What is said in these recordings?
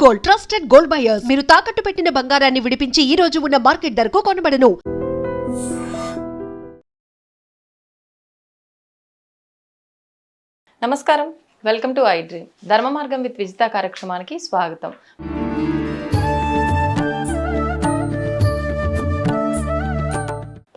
Gold, trusted gold buyers. మీరు తాకట్టు పెట్టిన బంగారాన్ని విడిపించి ఈ రోజు ఉన్న మార్కెట్ ధరకు కొనబడను. నమస్కారం, వెల్కమ్ టు ఐ డ్రీమ్. ధర్మ మార్గం విత్ విజిత కార్యక్రమానికి స్వాగతం.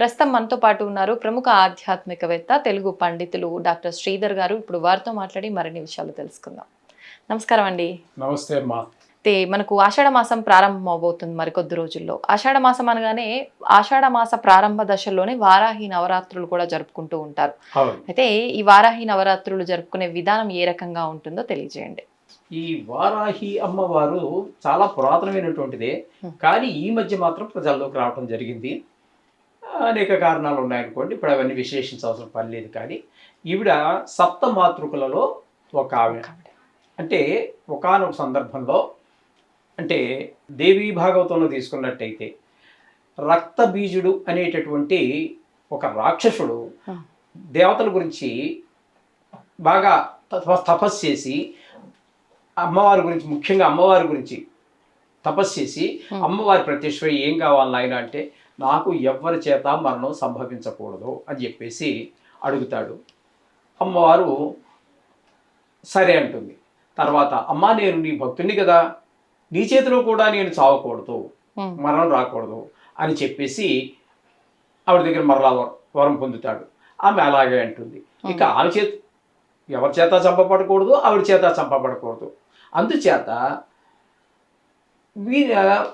ప్రస్తుతం మనతో పాటు ఉన్నారు ప్రముఖ ఆధ్యాత్మికవేత్త, తెలుగు పండితులు డాక్టర్ శ్రీధర్ గారు. ఇప్పుడు వారితో మాట్లాడి మరిన్ని విషయాలు తెలుసుకుందాం. నమస్కారం అండి. నమస్తే అమ్మా. అయితే మనకు ఆషాఢ మాసం ప్రారంభం అవబోతుంది మరికొద్ది రోజుల్లో. ఆషాఢ మాసం అనగానే ఆషాఢ మాస ప్రారంభ దశల్లోనే వారాహి నవరాత్రులు కూడా జరుపుకుంటూ ఉంటారు. అయితే ఈ వారాహి నవరాత్రులు జరుపుకునే విధానం ఏ రకంగా ఉంటుందో తెలియజేయండి. ఈ వారాహి అమ్మవారు చాలా పురాతనమైనటువంటిదే, కానీ ఈ మధ్య మాత్రం ప్రజల్లోకి రావడం జరిగింది. అనేక కారణాలు ఉన్నాయనుకోండి, ఇప్పుడు అవన్నీ విశ్లేషించవలసిన పని లేదు. కానీ ఈవిడ సప్త మాతృకులలో ఒక ఆవిడ. అంటే ఒకానొక సందర్భంలో, అంటే దేవీ భాగవతంలో తీసుకున్నట్టయితే రక్తబీజుడు అనేటటువంటి ఒక రాక్షసుడు దేవతల గురించి బాగా తపస్సు చేసి అమ్మవారి గురించి, ముఖ్యంగా అమ్మవారి గురించి తపస్సు చేసి అమ్మవారి ప్రత్యక్షమై ఏం కావాలి నాయన అంటే, నాకు ఎవ్వరి చేత మరణం సంభవించకూడదు అని చెప్పేసి అడుగుతాడు. అమ్మవారు సరే అంటుంది. తర్వాత అమ్మా, నేను నీ భక్తుని కదా, నీ చేతిలో కూడా నేను చావకూడదు, మరణం రాకూడదు అని చెప్పేసి ఆవిడ దగ్గర మరలా వరం పొందుతాడు. ఆమె అలాగే అంటుంది. ఇక ఆమె ఎవరి చేత చంపబడకూడదు, ఆవిడ చేత చంపబడకూడదు. అందుచేత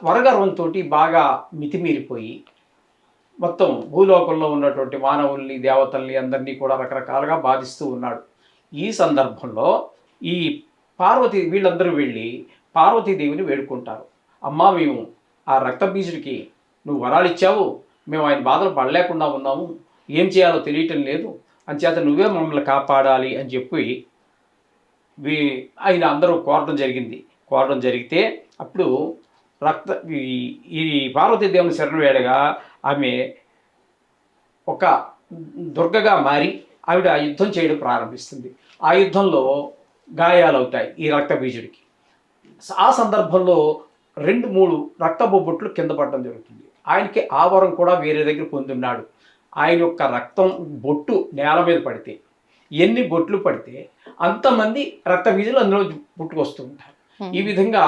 వరగర్వంతో బాగా మితిమీరిపోయి మొత్తం భూలోకంలో ఉన్నటువంటి మానవుల్ని, దేవతల్ని అందరినీ కూడా రకరకాలుగా బాధిస్తూ ఉన్నాడు. ఈ సందర్భంలో ఈ పార్వతి వీళ్ళందరూ వెళ్ళి పార్వతీదేవిని వేడుకుంటారు. అమ్మా, మేము ఆ రక్తబీజుడికి నువ్వు వరాలు ఇచ్చావు, మేము ఆయన బాధలు పడలేకుండా ఉన్నాము, ఏం చేయాలో తెలియటం లేదు, అంచేత నువ్వే మమ్మల్ని కాపాడాలి అని చెప్పి ఆయన అందరూ కోరడం జరిగితే అప్పుడు ఈ పార్వతీదేవిని శరణు వేడగా ఆమె ఒక దుర్గగా మారి ఆవిడ యుద్ధం చేయడం ప్రారంభిస్తుంది. ఆ యుద్ధంలో గాయాలవుతాయి ఈ రక్తబీజుడికి. ఆ సందర్భంలో 2-3 రక్తబొబ్బొట్లు కింద పడడం జరుగుతుంది. ఆయనకి ఆ వరం కూడా వేరే దగ్గర పొందున్నాడు. ఆయన యొక్క రక్తం బొట్టు నేల మీద పడితే, ఎన్ని బొట్లు పడితే అంతమంది రక్తబీజులు అందులో పుట్టుకొస్తూ ఉంటారు. ఈ విధంగా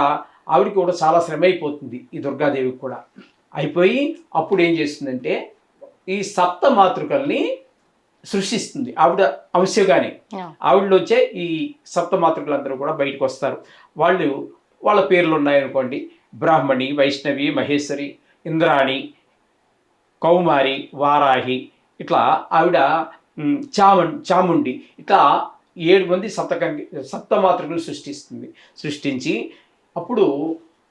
ఆవిడకి కూడా చాలా శ్రమ అయిపోతుంది, ఈ దుర్గాదేవికి కూడా అయిపోయి అప్పుడు ఏం చేస్తుందంటే ఈ సప్త మాతృకల్ని సృష్టిస్తుంది. ఆవిడ అంశగానే ఆవిడలోంచే ఈ సప్త మాతృకలందరూ కూడా బయటకు వస్తారు. వాళ్ళ పేర్లు ఉన్నాయనుకోండి, బ్రాహ్మణి, వైష్ణవి, మహేశ్వరి, ఇంద్రాణి, కౌమారి, వారాహి, ఇట్లా ఆవిడ చాముండి, ఇట్లా 7 మంది సప్తమాతృకలు సృష్టించి అప్పుడు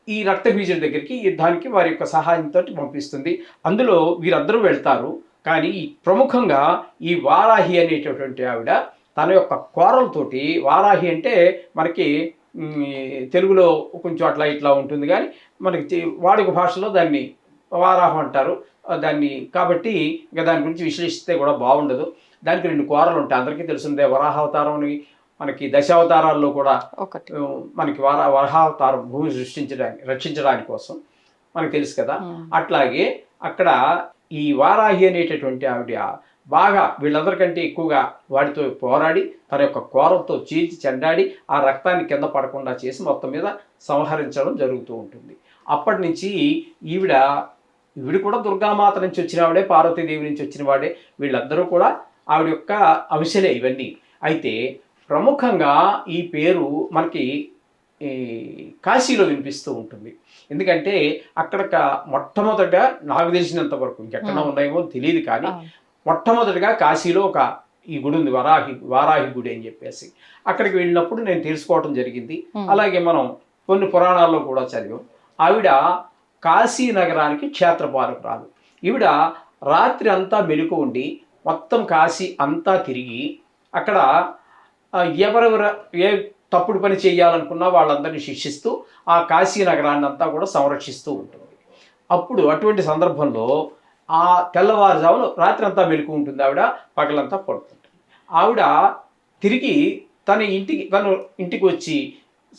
ఈ రక్తబీజుడి దగ్గరికి యుద్ధానికి వారి యొక్క సహాయంతో పంపిస్తుంది. అందులో వీరందరూ వెళ్తారు. కానీ ప్రముఖంగా ఈ వారాహి అనేటటువంటి ఆవిడ తన యొక్క కోరలతోటి, వారాహి అంటే మనకి తెలుగులో కొంచెం అట్లా ఇట్లా ఉంటుంది, కానీ మనకి వాడుక భాషలో దాన్ని వారాహం అంటారు దాన్ని. కాబట్టి ఇంకా దాని గురించి విశ్లేషిస్తే కూడా బాగుండదు. దానికి 2 కోరలు ఉంటాయి, అందరికీ తెలిసిందే. వరాహావతారం అని మనకి దశావతారాల్లో కూడా మనకి వరాహావతారం భూమిని రక్షించడానికి కోసం మనకు తెలుసు కదా. అట్లాగే అక్కడ ఈ వారాహి అనేటటువంటి ఆవిడ బాగా వీళ్ళందరికంటే ఎక్కువగా వాడితో పోరాడి తన యొక్క కోరలతో చీల్చి చెండాడి ఆ రక్తాన్ని కింద పడకుండా చేసి మొత్తం మీద సంహరించడం జరుగుతూ ఉంటుంది. అప్పటి నుంచి ఈవిడ కూడా దుర్గామాత నుంచి వచ్చిన వాడే, పార్వతీదేవి నుంచి వచ్చిన వాడే. వీళ్ళందరూ కూడా ఆవిడ యొక్క అంశలే ఇవన్నీ. అయితే ప్రముఖంగా ఈ పేరు మనకి కాశీలో వినిపిస్తూ ఉంటుంది. ఎందుకంటే అక్కడ మొట్టమొదటిగా నాకు తెలిసినంత వరకు, ఇంకెక్కడ ఉన్నాయేమో తెలియదు, కానీ మొట్టమొదటిగా కాశీలో ఈ గుడి ఉంది, వారాహి గుడి అని చెప్పేసి. అక్కడికి వెళ్ళినప్పుడు నేను తెలుసుకోవడం జరిగింది. అలాగే మనం కొన్ని పురాణాల్లో కూడా చదివాం. ఆవిడ కాశీ నగరానికి క్షేత్రపాలకురాలు. ఈవిడ రాత్రి అంతా మెలుకు ఉండి మొత్తం కాశీ అంతా తిరిగి అక్కడ ఏ తప్పుడు పని చేయాలనుకున్నా వాళ్ళందరినీ శిక్షిస్తూ ఆ కాశీ నగరాన్ని అంతా కూడా సంరక్షిస్తూ ఉంటుంది. అప్పుడు అటువంటి సందర్భంలో ఆ తెల్లవారుజామున రాత్రి అంతా మెలుకు ఉంటుంది ఆవిడ, పగలంతా పడుతుంటుంది. ఆవిడ తిరిగి తన ఇంటికి వచ్చి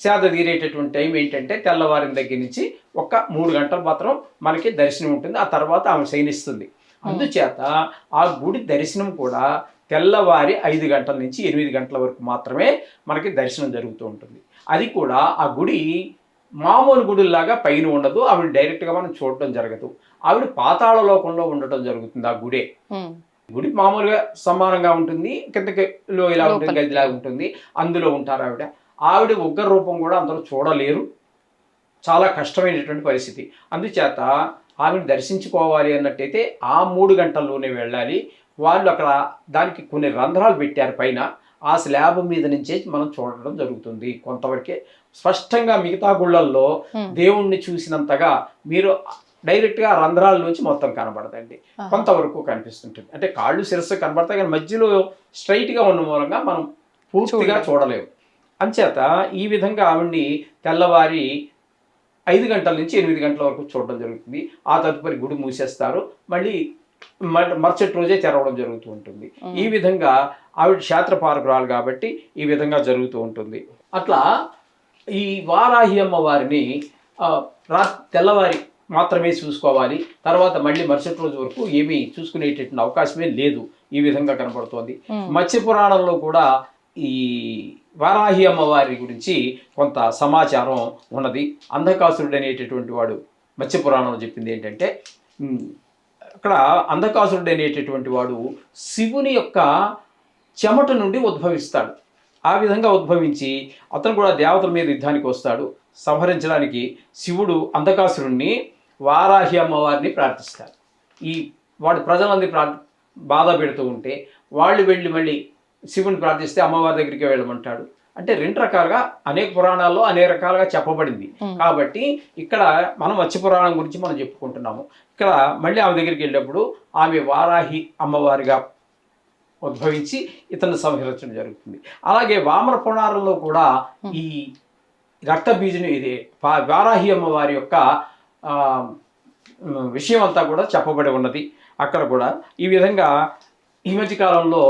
సేద తీరేటటువంటి టైం ఏంటంటే తెల్లవారిన దగ్గర నుంచి ఒక 3 గంటలు మాత్రం మనకి దర్శనం ఉంటుంది. ఆ తర్వాత ఆమె శయనిస్తుంది. అందుచేత ఆ గుడి దర్శనం కూడా తెల్లవారి 5 గంటల నుంచి 8 గంటల వరకు మాత్రమే మనకి దర్శనం జరుగుతూ ఉంటుంది. అది కూడా ఆ గుడి మామూలు గుడిలాగా పైన ఉండదు. ఆవిడ డైరెక్ట్గా మనం చూడటం జరగదు. ఆవిడ పాతాళ లోకంలో ఉండటం జరుగుతుంది. ఆ గుడి మామూలుగా సమానంగా ఉంటుంది, కిందకి ఇలా ఉంటుంది, గదిలాగా ఉంటుంది, అందులో ఉంటారు ఆవిడ. ఆవిడ ఉగ్ర రూపం కూడా అందరూ చూడలేరు, చాలా కష్టమైనటువంటి పరిస్థితి. అందుచేత ఆవిడని దర్శించుకోవాలి అన్నట్టయితే ఆ 3 గంటల్లోనే వెళ్ళాలి. వాళ్ళు అక్కడ దానికి కొన్ని రంధ్రాలు పెట్టారు పైన, ఆ స్లాబ్ మీద నుంచే మనం చూడడం జరుగుతుంది. కొంతవరకే స్పష్టంగా మిగతా గుళ్ళల్లో దేవుణ్ణి చూసినంతగా మీరు డైరెక్ట్గా రంధ్రాల నుంచి మొత్తం కనబడదండి, కొంతవరకు కనిపిస్తుంటుంది. అంటే కాళ్ళు శిరస్సు కనబడతాయి కానీ మధ్యలో స్ట్రైట్గా ఉన్న మూలంగా మనం పూర్తిగా చూడలేము. అంచేత ఈ విధంగా ఆవిడ్ని తెల్లవారి 5 గంటల నుంచి 8 గంటల వరకు చూడడం జరుగుతుంది. ఆ తదుపరి గుడి మూసేస్తారు, మళ్ళీ మరుసటి రోజే తెరవడం జరుగుతూ ఉంటుంది. ఈ విధంగా ఆవిడ క్షేత్రపాలకురాలు కాబట్టి ఈ విధంగా జరుగుతూ ఉంటుంది. అట్లా ఈ వారాహి అమ్మవారిని తెల్లవారి మాత్రమే చూసుకోవాలి, తర్వాత మళ్ళీ మరుసటి రోజు వరకు ఏమీ చూసుకునేటటువంటి అవకాశమే లేదు. ఈ విధంగా కనబడుతోంది. మత్స్య పురాణంలో కూడా ఈ వారాహి అమ్మవారి గురించి కొంత సమాచారం ఉన్నది. అంధకాసురుడు అనేటటువంటి వాడు మత్స్య పురాణంలో చెప్పింది ఏంటంటే, అక్కడ అంధకాసురుడు అనేటటువంటి వాడు శివుని యొక్క చెమట నుండి ఉద్భవిస్తాడు. ఆ విధంగా ఉద్భవించి అతను కూడా దేవతల మీద యుద్ధానికి వస్తాడు. సంహరించడానికి శివుడు అంధకాసురుణ్ణి వారాహి అమ్మవారిని ప్రార్థిస్తారు. వాడు ప్రజలందరి బాధ పెడుతూ ఉంటే వాళ్ళు వెళ్ళి మళ్ళీ శివుని ప్రార్థిస్తే అమ్మవారి దగ్గరికి వెళ్ళమంటాడు. అంటే 2 రకాలుగా అనేక పురాణాల్లో అనేక రకాలుగా చెప్పబడింది. కాబట్టి ఇక్కడ మనం మత్స్య పురాణం గురించి మనం చెప్పుకుంటున్నాము. ఇక్కడ మళ్ళీ ఆమె దగ్గరికి వెళ్ళినప్పుడు ఆమె వారాహి అమ్మవారిగా ఉద్భవించి ఇతన్ని సంహరించడం జరుగుతుంది. అలాగే వామన పురాణంలో కూడా ఈ రక్తబీజుని ఇది వారాహి అమ్మవారి యొక్క విషయం అంతా కూడా చెప్పబడి ఉన్నది. అక్కడ కూడా ఈ విధంగా ఈ మధ్య కాలంలో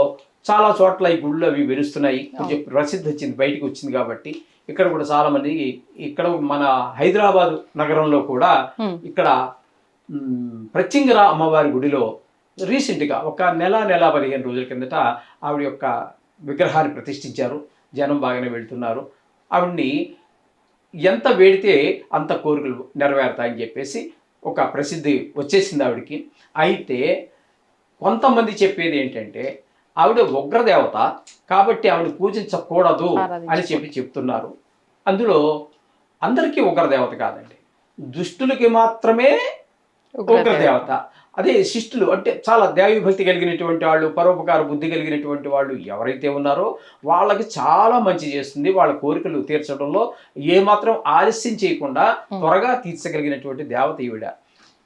చాలా చోట్ల ఈ గుళ్ళు అవి వెలుస్తున్నాయి, కొంచెం ప్రసిద్ధి వచ్చింది, బయటికి వచ్చింది. కాబట్టి ఇక్కడ కూడా చాలా మంది, ఇక్కడ మన హైదరాబాద్ నగరంలో కూడా ఇక్కడ ప్రత్యంగర అమ్మవారి గుడిలో రీసెంట్గా ఒక నెల 15 రోజుల కిందట ఆవిడ యొక్క విగ్రహాన్ని ప్రతిష్ఠించారు. జనం బాగానే వెళ్తున్నారు. ఆవిడ్ని ఎంత వేడితే అంత కోరికలు నెరవేరుతాయని చెప్పేసి ఒక ప్రసిద్ధి వచ్చేసింది ఆవిడికి. అయితే కొంతమంది చెప్పేది ఏంటంటే ఆవిడ ఉగ్రదేవత కాబట్టి ఆవిడ పూజించకూడదు అని చెప్తున్నారు. అందులో అందరికీ ఉగ్రదేవత కాదండి, దుష్టులకి మాత్రమే ఉగ్రదేవత. అదే శిష్టులు అంటే చాలా దైవభక్తి కలిగినటువంటి వాళ్ళు, పరోపకార బుద్ధి కలిగినటువంటి వాళ్ళు ఎవరైతే ఉన్నారో వాళ్ళకి చాలా మంచి చేస్తుంది. వాళ్ళ కోరికలు తీర్చడంలో ఏమాత్రం ఆలస్యం చేయకుండా త్వరగా తీర్చగలిగినటువంటి దేవత ఈవిడ.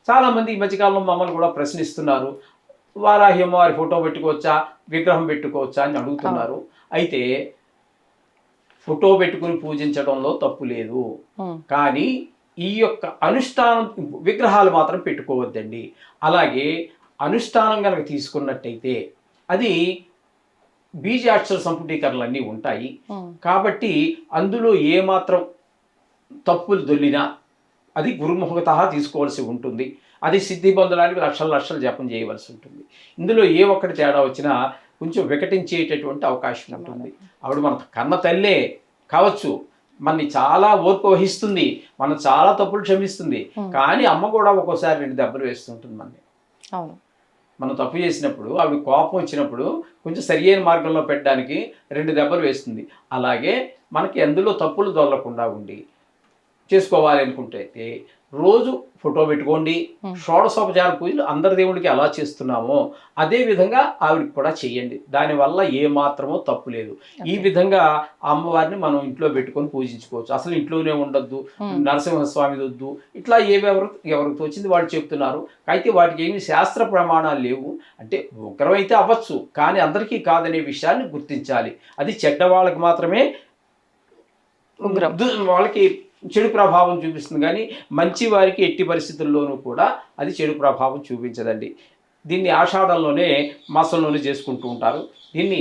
చాలామంది ఈ మధ్యకాలంలో మమ్మల్ని కూడా ప్రశ్నిస్తున్నారు, వారాహి అమ్మవారి ఫోటో పెట్టుకోవచ్చా, విగ్రహం పెట్టుకోవచ్చా అని అడుగుతున్నారు. అయితే ఫోటో పెట్టుకుని పూజించడంలో తప్పు లేదు, కానీ ఈ యొక్క అనుష్ఠానం విగ్రహాలు మాత్రం పెట్టుకోవద్దండి. అలాగే అనుష్ఠానం కనుక తీసుకున్నట్టయితే అది బీజాక్షర సంపుటీకరణలు అన్నీ ఉంటాయి. కాబట్టి అందులో ఏమాత్రం తప్పులు దొల్లినా అది గురుముఖత తీసుకోవాల్సి ఉంటుంది. అది సిద్ధి పొందడానికి లక్షలు జపం చేయవలసి ఉంటుంది. ఇందులో ఏ ఒక్కటి తేడా వచ్చినా కొంచెం వికటించేటటువంటి అవకాశం ఉంటుంది. ఆవిడ మన కన్న తల్లే కావచ్చు, మనని చాలా ఓర్పు వహిస్తుంది, మనం చాలా తప్పులు క్షమిస్తుంది. కానీ అమ్మ కూడా ఒక్కోసారి 2 దెబ్బలు వేస్తుంటుంది మనని. మనం తప్పు చేసినప్పుడు ఆవిడ కోపం వచ్చినప్పుడు కొంచెం సరియైన మార్గంలో పెట్టడానికి 2 దెబ్బలు వేస్తుంది. అలాగే మనకి ఎందులో తప్పులు దొరలకుండా ఉండి చేసుకోవాలి అనుకుంటే రోజు ఫోటో పెట్టుకోండి. షోడశోపచార పూజలు అందరి దేవుడికి ఎలా చేస్తున్నామో అదే విధంగా ఆవిడకి కూడా చేయండి. దానివల్ల ఏమాత్రమో తప్పు లేదు. ఈ విధంగా అమ్మవారిని మనం ఇంట్లో పెట్టుకొని పూజించుకోవచ్చు. అసలు ఇంట్లోనే ఉండొద్దు, నరసింహస్వామి వద్దు, ఇట్లా ఎవరికి తోచింది వాళ్ళు చెప్తున్నారు. అయితే వాటికి ఏమి శాస్త్ర ప్రమాణాలు లేవు. అంటే ఉగ్రమైతే అవ్వచ్చు, కానీ అందరికీ కాదనే విషయాన్ని గుర్తించాలి. అది చెడ్డ వాళ్ళకి మాత్రమే వాళ్ళకి చెడు ప్రభావం చూపిస్తుంది, కానీ మంచి వారికి ఎట్టి పరిస్థితుల్లోనూ కూడా అది చెడు ప్రభావం చూపించదండి. దీన్ని ఆషాఢంలోనే మాసంలోనే చేసుకుంటూ ఉంటారు. దీన్ని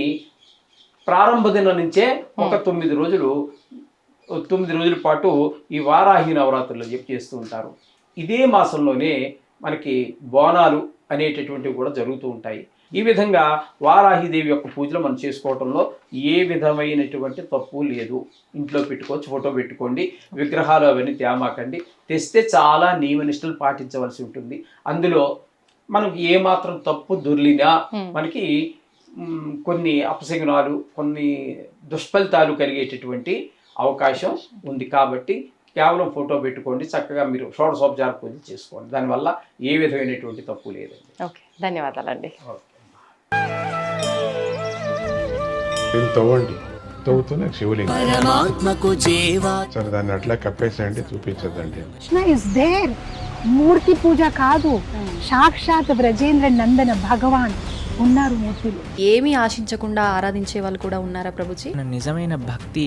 ప్రారంభ దినం నుంచే ఒక 9 రోజులు 9 రోజుల పాటు ఈ వారాహి నవరాత్రులు చేస్తూ ఉంటారు. ఇదే మాసంలోనే మనకి బోనాలు అనేటటువంటివి కూడా జరుగుతూ ఉంటాయి. ఈ విధంగా వారాహిదేవి యొక్క పూజలు మనం చేసుకోవడంలో ఏ విధమైనటువంటి తప్పు లేదు. ఇంట్లో పెట్టుకోవచ్చు, ఫోటో పెట్టుకోండి, విగ్రహాలు అవన్నీ తేమాకండి. తెస్తే చాలా నియమనిష్టలు పాటించవలసి ఉంటుంది. అందులో మనకి ఏమాత్రం తప్పు దొర్లినా మనకి కొన్ని అపశకునాలు, కొన్ని దుష్ఫలితాలు కలిగేటటువంటి అవకాశం ఉంది. కాబట్టి కేవలం ఫోటో పెట్టుకోండి, చక్కగా మీరు షోడశోపచార పూజ చేసుకోండి. దానివల్ల ఏ విధమైనటువంటి తప్పు లేదండి. ఓకే, ధన్యవాదాలండి. దీన్ని తవ్వండి, తవ్వుతూనే శివలింగం. సరే దాన్ని అట్లా కప్పేసేయండి, చూపించదండి. Krishna is there. మూర్తి పూజ కాదు, సాక్షాత్ బ్రజేంద్ర నందన భగవాన్ ఉన్నారు మూర్తిలో. ఏమీ ఆశించకుండా ఆరాధించే వాళ్ళు కూడా ఉన్నారా ప్రభుజీ? నిజమైన భక్తి